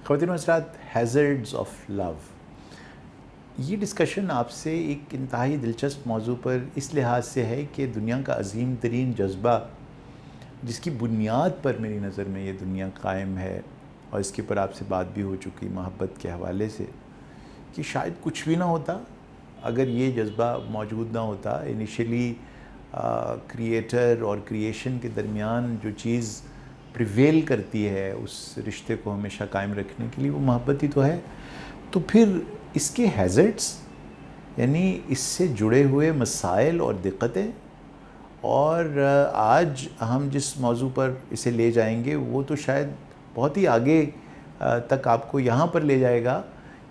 خواتین و حضرات، ہیزرڈز آف لو، یہ ڈسکشن آپ سے ایک انتہائی دلچسپ موضوع پر اس لحاظ سے ہے کہ دنیا کا عظیم ترین جذبہ جس کی بنیاد پر میری نظر میں یہ دنیا قائم ہے، اور اس کے پر آپ سے بات بھی ہو چکی محبت کے حوالے سے، کہ شاید کچھ بھی نہ ہوتا اگر یہ جذبہ موجود نہ ہوتا۔ انیشلی کریٹر اور کریشن کے درمیان جو چیز پریویل کرتی ہے اس رشتے کو ہمیشہ قائم رکھنے کے لیے، وہ محبت ہی تو ہے۔ تو پھر اس کے ہیزرڈز، یعنی اس سے جڑے ہوئے مسائل اور دقتیں، اور آج ہم جس موضوع پر اسے لے جائیں گے وہ تو شاید بہت ہی آگے تک آپ کو یہاں پر لے جائے گا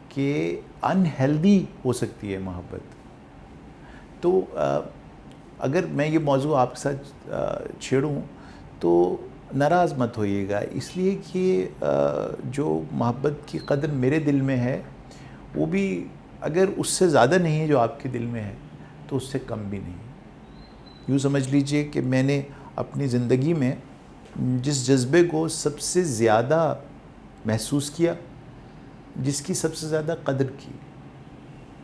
کہ انہیلدی ہو سکتی ہے محبت۔ تو اگر میں یہ موضوع آپ کے ساتھ چھیڑوں تو ناراض مت ہوئیے گا، اس لیے کہ جو محبت کی قدر میرے دل میں ہے وہ بھی اگر اس سے زیادہ نہیں ہے جو آپ کے دل میں ہے تو اس سے کم بھی نہیں۔ یوں سمجھ لیجئے کہ میں نے اپنی زندگی میں جس جذبے کو سب سے زیادہ محسوس کیا، جس کی سب سے زیادہ قدر کی،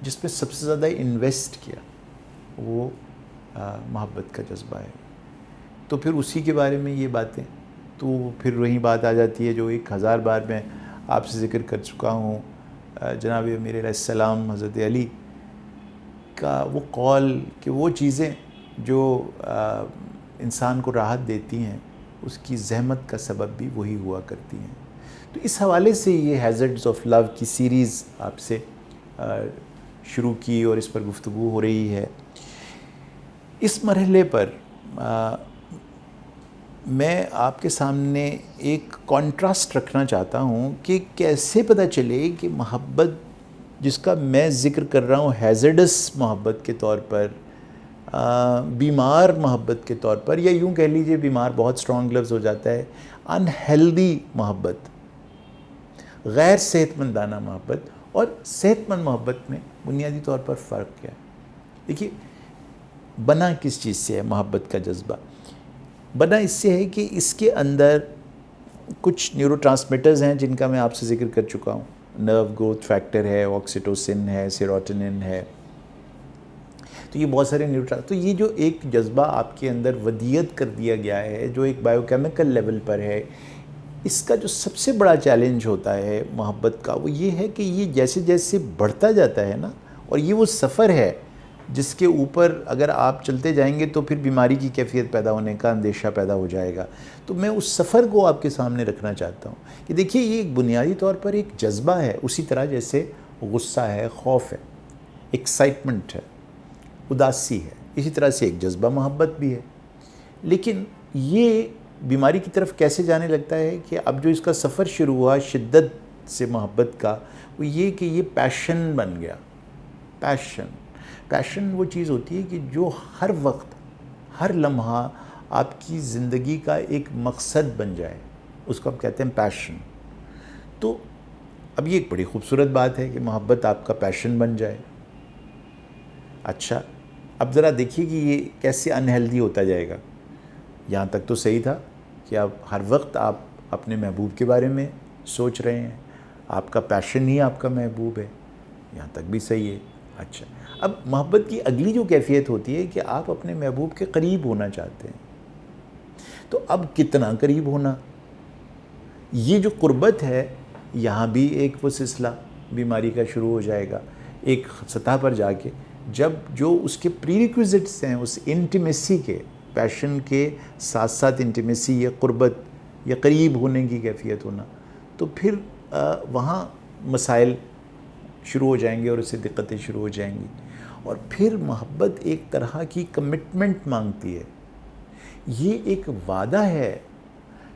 جس پہ سب سے زیادہ انویسٹ کیا، وہ محبت کا جذبہ ہے۔ تو پھر اسی کے بارے میں یہ باتیں، تو پھر وہی بات آ جاتی ہے جو 1000 بار میں آپ سے ذکر کر چکا ہوں، جناب امیر علیہ السلام حضرت علی کا وہ قول کہ وہ چیزیں جو انسان کو راحت دیتی ہیں اس کی زحمت کا سبب بھی وہی ہوا کرتی ہیں۔ تو اس حوالے سے یہ ہیزرڈز آف لو کی سیریز آپ سے شروع کی اور اس پر گفتگو ہو رہی ہے۔ اس مرحلے پر میں آپ کے سامنے ایک کانٹراسٹ رکھنا چاہتا ہوں کہ کیسے پتہ چلے کہ محبت جس کا میں ذکر کر رہا ہوں ہیزرڈس محبت کے طور پر، بیمار محبت کے طور پر، یا یوں کہہ لیجئے بیمار بہت سٹرونگ لفظ ہو جاتا ہے، انہیلدی محبت، غیر صحت مندانہ محبت اور صحت مند محبت میں بنیادی طور پر فرق کیا ہے۔ دیکھیے، بنا کس چیز سے ہے محبت کا جذبہ؟ بنا اس سے ہے کہ اس کے اندر کچھ نیورو ٹرانسمیٹرز ہیں جن کا میں آپ سے ذکر کر چکا ہوں۔ نرو گروتھ فیکٹر ہے، آکسیٹوسن ہے، سیروٹونن ہے، تو یہ بہت سارے تو یہ جو ایک جذبہ آپ کے اندر ودیت کر دیا گیا ہے، جو ایک بائیو کیمیکل لیول پر ہے، اس کا جو سب سے بڑا چیلنج ہوتا ہے محبت کا وہ یہ ہے کہ یہ جیسے جیسے بڑھتا جاتا ہے نا، اور یہ وہ سفر ہے جس کے اوپر اگر آپ چلتے جائیں گے تو پھر بیماری کی کیفیت پیدا ہونے کا اندیشہ پیدا ہو جائے گا۔ تو میں اس سفر کو آپ کے سامنے رکھنا چاہتا ہوں کہ دیکھیے، یہ ایک بنیادی طور پر ایک جذبہ ہے، اسی طرح جیسے غصہ ہے، خوف ہے، ایکسائٹمنٹ ہے، اداسی ہے، اسی طرح سے ایک جذبہ محبت بھی ہے۔ لیکن یہ بیماری کی طرف کیسے جانے لگتا ہے کہ اب جو اس کا سفر شروع ہوا شدت سے محبت کا، وہ یہ کہ یہ پیشن بن گیا۔ پیشن وہ چیز ہوتی ہے کہ جو ہر وقت، ہر لمحہ آپ کی زندگی کا ایک مقصد بن جائے، اس کو ہم کہتے ہیں پیشن۔ تو اب یہ ایک بڑی خوبصورت بات ہے کہ محبت آپ کا پیشن بن جائے۔ اچھا، اب ذرا دیکھیے کہ یہ کیسے انہیلدی ہوتا جائے گا۔ یہاں تک تو صحیح تھا کہ اب ہر وقت آپ اپنے محبوب کے بارے میں سوچ رہے ہیں، آپ کا پیشن ہی آپ کا محبوب ہے، یہاں تک بھی صحیح ہے۔ اچھا، اب محبت کی اگلی جو کیفیت ہوتی ہے کہ آپ اپنے محبوب کے قریب ہونا چاہتے ہیں۔ تو اب کتنا قریب ہونا، یہ جو قربت ہے، یہاں بھی ایک وہ سلسلہ بیماری کا شروع ہو جائے گا ایک سطح پر جا کے، جب جو اس کے پری ریکویزٹس ہیں اس انٹیمیسی کے، پیشن کے ساتھ ساتھ انٹیمیسی یا قربت یا قریب ہونے کی کیفیت ہونا، تو پھر وہاں مسائل شروع ہو جائیں گے اور اس سے دقتیں شروع ہو جائیں گی۔ اور پھر محبت ایک طرح کی کمٹمنٹ مانگتی ہے، یہ ایک وعدہ ہے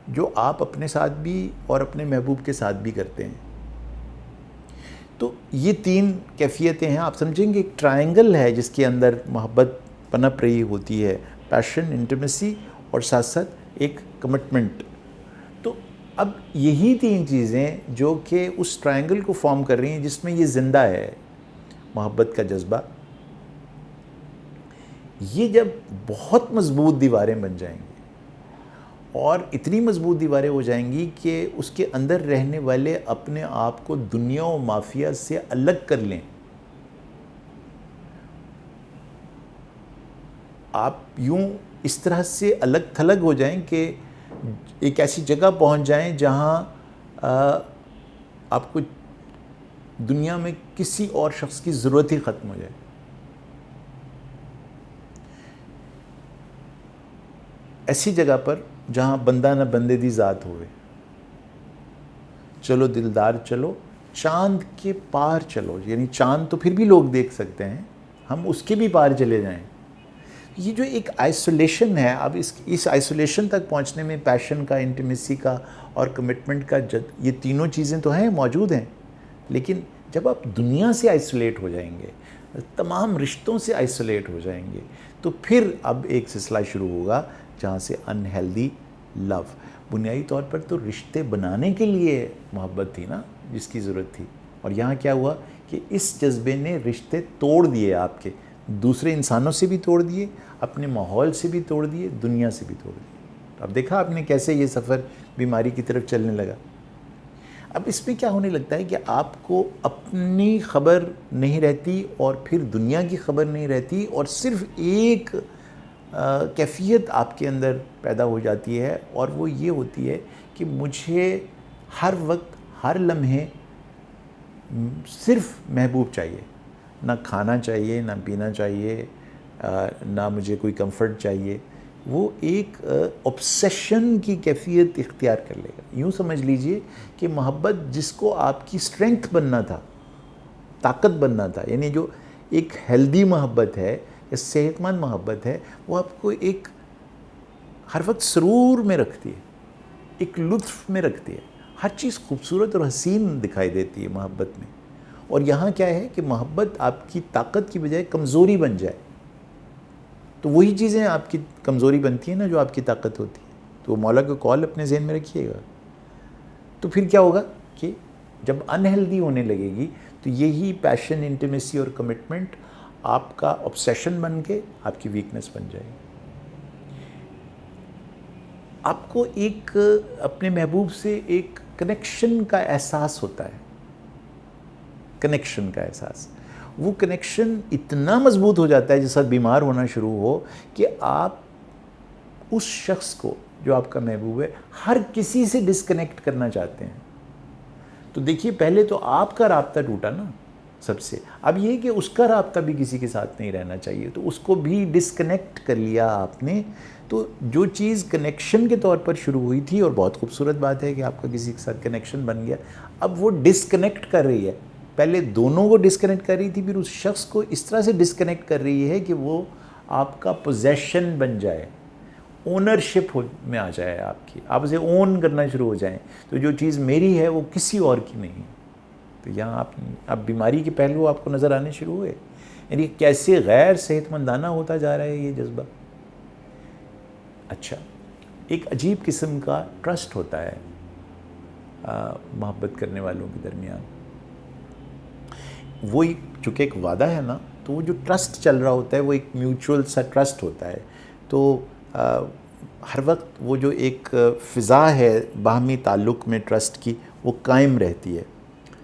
جو آپ اپنے ساتھ بھی اور اپنے محبوب کے ساتھ بھی کرتے ہیں۔ تو یہ 3 کیفیتیں ہیں، آپ سمجھیں گے ایک ٹرائنگل ہے جس کے اندر محبت پنپ رہی ہوتی ہے، پیشن، انٹیمیسی اور ساتھ ساتھ ایک کمٹمنٹ۔ تو اب یہی 3 چیزیں جو کہ اس ٹرائنگل کو فارم کر رہی ہیں جس میں یہ زندہ ہے محبت کا جذبہ، یہ جب بہت مضبوط دیواریں بن جائیں گی اور اتنی مضبوط دیواریں ہو جائیں گی کہ اس کے اندر رہنے والے اپنے آپ کو دنیا و مافیا سے الگ کر لیں. آپ یوں اس طرح سے الگ تھلگ ہو جائیں کہ ایک ایسی جگہ پہنچ جائیں جہاں آپ کو دنیا میں کسی اور شخص کی ضرورت ہی ختم ہو جائے. ایسی جگہ پر جہاں بندہ نہ بندے دی ذات ہوئے. چلو دلدار چلو چاند کے پار چلو، یعنی چاند تو پھر بھی لوگ دیکھ سکتے ہیں، ہم اس کے بھی پار چلے جائیں. یہ جو ایک آئسولیشن ہے، اب اس آئسولیشن تک پہنچنے میں پیشن کا، انٹیمیسی کا اور کمٹمنٹ کا یہ تینوں چیزیں تو ہیں، موجود ہیں. لیکن جب آپ دنیا سے آئسولیٹ ہو جائیں گے، تمام رشتوں سے آئسولیٹ ہو جائیں گے، تو پھر اب ایک سلسلہ شروع ہوگا جہاں سے انہیلدی لو. بنیادی طور پر تو رشتے بنانے کے لیے محبت تھی نا جس کی ضرورت تھی، اور یہاں کیا ہوا کہ اس جذبے نے رشتے توڑ دیے، آپ کے دوسرے انسانوں سے بھی توڑ دیے، اپنے ماحول سے بھی توڑ دیے، دنیا سے بھی توڑ دیے. اب دیکھا آپ نے کیسے یہ سفر بیماری کی طرف چلنے لگا. اب اس میں کیا ہونے لگتا ہے کہ آپ کو اپنی خبر نہیں رہتی اور پھر دنیا کی خبر نہیں رہتی، اور صرف ایک کیفیت آپ کے اندر پیدا ہو جاتی ہے، اور وہ یہ ہوتی ہے کہ مجھے ہر وقت ہر لمحے صرف محبوب چاہیے. نہ کھانا چاہیے، نہ پینا چاہیے، نہ مجھے کوئی کمفرٹ چاہیے. وہ ایک اوبسیشن کی کیفیت اختیار کر لے گا. یوں سمجھ لیجئے کہ محبت جس کو آپ کی اسٹرینگتھ بننا تھا، طاقت بننا تھا، یعنی جو ایک ہیلدی محبت ہے یا صحت مند محبت ہے، وہ آپ کو ایک ہر وقت سرور میں رکھتی ہے، ایک لطف میں رکھتی ہے. ہر چیز خوبصورت اور حسین دکھائی دیتی ہے محبت میں. اور یہاں کیا ہے کہ محبت آپ کی طاقت کی بجائے کمزوری بن جائے، تو وہی چیزیں آپ کی کمزوری بنتی ہیں نا جو آپ کی طاقت ہوتی ہے. تو مولا کا کال اپنے ذہن میں رکھیے گا. تو پھر کیا ہوگا کہ جب انہیلدی ہونے لگے گی تو یہی پیشن، انٹیمیسی اور کمٹمنٹ آپ کا obsession بن کے آپ کی ویکنس بن جائے گی. آپ کو ایک اپنے محبوب سے ایک کنیکشن کا احساس ہوتا ہے، کنیکشن کا احساس. وہ کنیکشن اتنا مضبوط ہو جاتا ہے جس وقت بیمار ہونا شروع ہو کہ آپ اس شخص کو جو آپ کا محبوب ہے ہر کسی سے ڈسکنیکٹ کرنا چاہتے ہیں. تو دیکھیے پہلے تو آپ کا رابطہ ٹوٹا نا سب سے، اب یہ کہ اس کا رابطہ بھی کسی کے ساتھ نہیں رہنا چاہیے، تو اس کو بھی ڈسکنیکٹ کر لیا آپ نے. تو جو چیز کنیکشن کے طور پر شروع ہوئی تھی، اور بہت خوبصورت بات ہے کہ آپ کا کسی کے ساتھ کنیکشن بن گیا، اب وہ ڈسکنیکٹ کر رہی ہے. پہلے دونوں کو ڈسکنیکٹ کر رہی تھی، پھر اس شخص کو اس طرح سے ڈسکنیکٹ کر رہی ہے کہ وہ آپ کا پوزیشن بن جائے، اونرشپ میں آ جائے آپ کی، آپ اسے اون کرنا شروع ہو جائیں. تو جو چیز میری ہے وہ کسی اور کی نہیں. تو یہاں اب بیماری کے پہلو آپ کو نظر آنے شروع ہوئے، یعنی کیسے غیر صحت مندانہ ہوتا جا رہا ہے یہ جذبہ. اچھا، ایک عجیب قسم کا ٹرسٹ ہوتا ہے محبت کرنے والوں کے درمیان. وہی چونکہ ایک وعدہ ہے نا، تو وہ جو ٹرسٹ چل رہا ہوتا ہے وہ ایک میوچول سا ٹرسٹ ہوتا ہے. تو ہر وقت وہ جو ایک فضا ہے باہمی تعلق میں ٹرسٹ کی، وہ قائم رہتی ہے.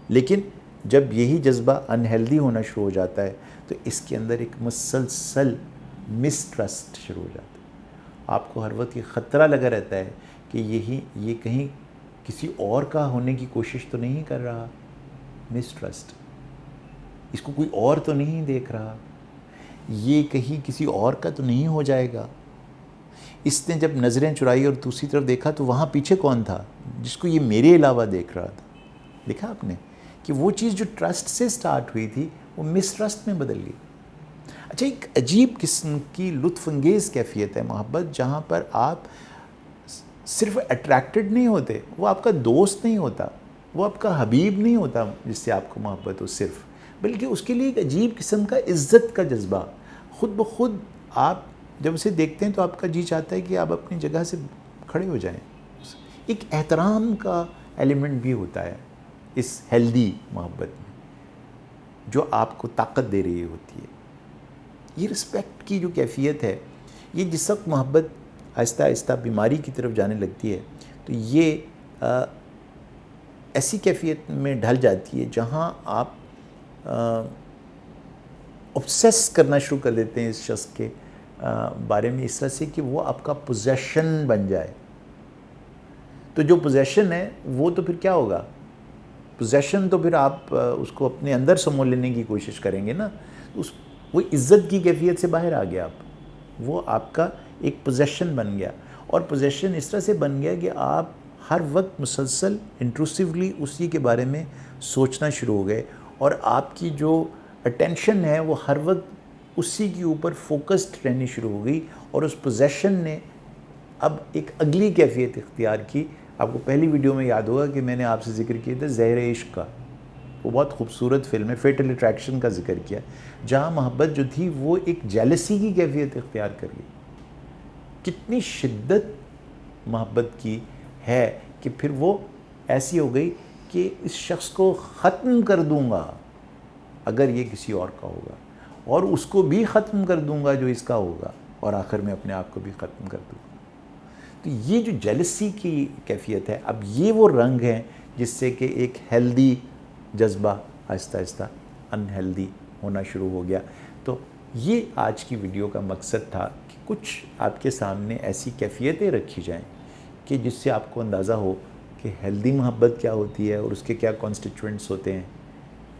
لیکن جب یہی جذبہ انہیلدی ہونا شروع ہو جاتا ہے تو اس کے اندر ایک مسلسل مس ٹرسٹ شروع ہو جاتا ہے. آپ کو ہر وقت یہ خطرہ لگا رہتا ہے کہ یہ کہیں کسی اور کا ہونے کی کوشش تو نہیں کر رہا. مس ٹرسٹ، اس کو کوئی اور تو نہیں دیکھ رہا، یہ کہیں کسی اور کا تو نہیں ہو جائے گا. اس نے جب نظریں چرائی اور دوسری طرف دیکھا تو وہاں پیچھے کون تھا جس کو یہ میرے علاوہ دیکھ رہا تھا. دیکھا آپ نے کہ وہ چیز جو ٹرسٹ سے سٹارٹ ہوئی تھی وہ مس ٹرسٹ میں بدل گئی. اچھا، ایک عجیب قسم کی لطف انگیز کیفیت ہے محبت، جہاں پر آپ صرف اٹریکٹڈ نہیں ہوتے، وہ آپ کا دوست نہیں ہوتا، وہ آپ کا حبیب نہیں ہوتا جس سے آپ کو محبت ہو صرف، بلکہ اس کے لیے ایک عجیب قسم کا عزت کا جذبہ. خود بخود آپ جب اسے دیکھتے ہیں تو آپ کا جی چاہتا ہے کہ آپ اپنی جگہ سے کھڑے ہو جائیں. ایک احترام کا ایلیمنٹ بھی ہوتا ہے اس ہیلدی محبت میں، جو آپ کو طاقت دے رہی ہوتی ہے. یہ رسپیکٹ کی جو کیفیت ہے، یہ جس وقت محبت آہستہ آہستہ بیماری کی طرف جانے لگتی ہے تو یہ ایسی کیفیت میں ڈھل جاتی ہے جہاں آپ obsess کرنا شروع کر دیتے ہیں اس شخص کے بارے میں اس طرح سے کہ وہ آپ کا پوزیشن بن جائے. تو جو پوزیشن ہے وہ تو پھر کیا ہوگا؟ پوزیشن تو پھر آپ اس کو اپنے اندر سمو لینے کی کوشش کریں گے نا. وہ عزت کی کیفیت سے باہر آ گیا وہ آپ کا ایک پوزیشن بن گیا. اور پوزیشن اس طرح سے بن گیا کہ آپ ہر وقت مسلسل انٹروسیولی اسی کے بارے میں سوچنا شروع ہو گئے اور آپ کی جو اٹینشن ہے وہ ہر وقت اسی کے اوپر فوکسڈ رہنی شروع ہو گئی. اور اس پوزیشن نے اب ایک اگلی کیفیت اختیار کی. آپ کو پہلی ویڈیو میں یاد ہوگا کہ میں نے آپ سے ذکر کیا تھا زہر عشق کا. وہ بہت خوبصورت فلم ہے، فیٹل اٹریکشن کا ذکر کیا، جہاں محبت جو تھی وہ ایک جیلسی کی کیفیت اختیار کر گئی. کتنی شدت محبت کی ہے کہ پھر وہ ایسی ہو گئی کہ اس شخص کو ختم کر دوں گا اگر یہ کسی اور کا ہوگا، اور اس کو بھی ختم کر دوں گا جو اس کا ہوگا، اور آخر میں اپنے آپ کو بھی ختم کر دوں گا. تو یہ جو جیلسی کی کیفیت ہے، اب یہ وہ رنگ ہیں جس سے کہ ایک ہیلدی جذبہ آہستہ آہستہ انہیلدی ہونا شروع ہو گیا. تو یہ آج کی ویڈیو کا مقصد تھا کہ کچھ آپ کے سامنے ایسی کیفیتیں رکھی جائیں کہ جس سے آپ کو اندازہ ہو کہ ہیلدی محبت کیا ہوتی ہے اور اس کے کیا کانسٹیچوئنٹس ہوتے ہیں.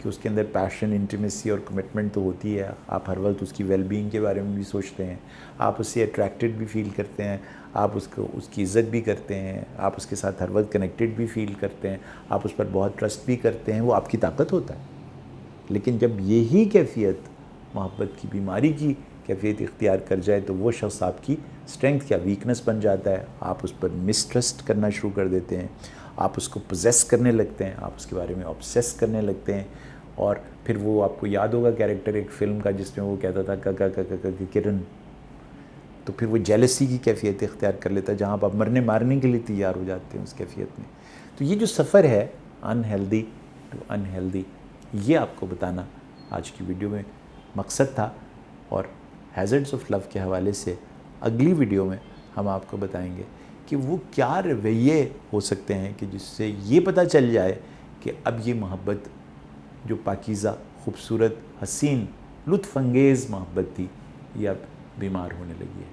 کہ اس کے اندر پیشن، انٹیمیسی اور کمٹمنٹ تو ہوتی ہے، آپ ہر وقت اس کی ویل بینگ کے بارے میں بھی سوچتے ہیں، آپ اس سے اٹریکٹڈ بھی فیل کرتے ہیں، آپ اس کی عزت بھی کرتے ہیں، آپ اس کے ساتھ ہر وقت کنیکٹڈ بھی فیل کرتے ہیں، آپ اس پر بہت ٹرسٹ بھی کرتے ہیں. وہ آپ کی طاقت ہوتا ہے. لیکن جب یہی کیفیت محبت کی بیماری کی کیفیت اختیار کر جائے تو وہ شخص آپ کی اسٹرینگتھ کیا ویکنس بن جاتا ہے. آپ اس پر مسٹرسٹ کرنا شروع کر دیتے ہیں، آپ اس کو پوزیس کرنے لگتے ہیں، آپ اس کے بارے میں آبسیس کرنے لگتے ہیں. اور پھر وہ آپ کو یاد ہوگا کیریکٹر ایک فلم کا جس میں وہ کہتا تھا کرن. تو پھر وہ جیلسی کی کیفیت اختیار کر لیتا ہے جہاں آپ مرنے مارنے کے لیے تیار ہو جاتے ہیں اس کیفیت میں. تو یہ جو سفر ہے انہیلدی ٹو انہیلدی، یہ آپ کو بتانا آج کی ویڈیو میں مقصد تھا. اور ہیزرڈز آف لو کے حوالے سے اگلی ویڈیو میں ہم آپ کو بتائیں گے کہ وہ کیا رویے ہو سکتے ہیں کہ جس سے یہ پتہ چل جائے کہ اب یہ محبت جو پاکیزہ، خوبصورت، حسین، لطف انگیز محبت تھی، یہ اب بیمار ہونے لگی ہے.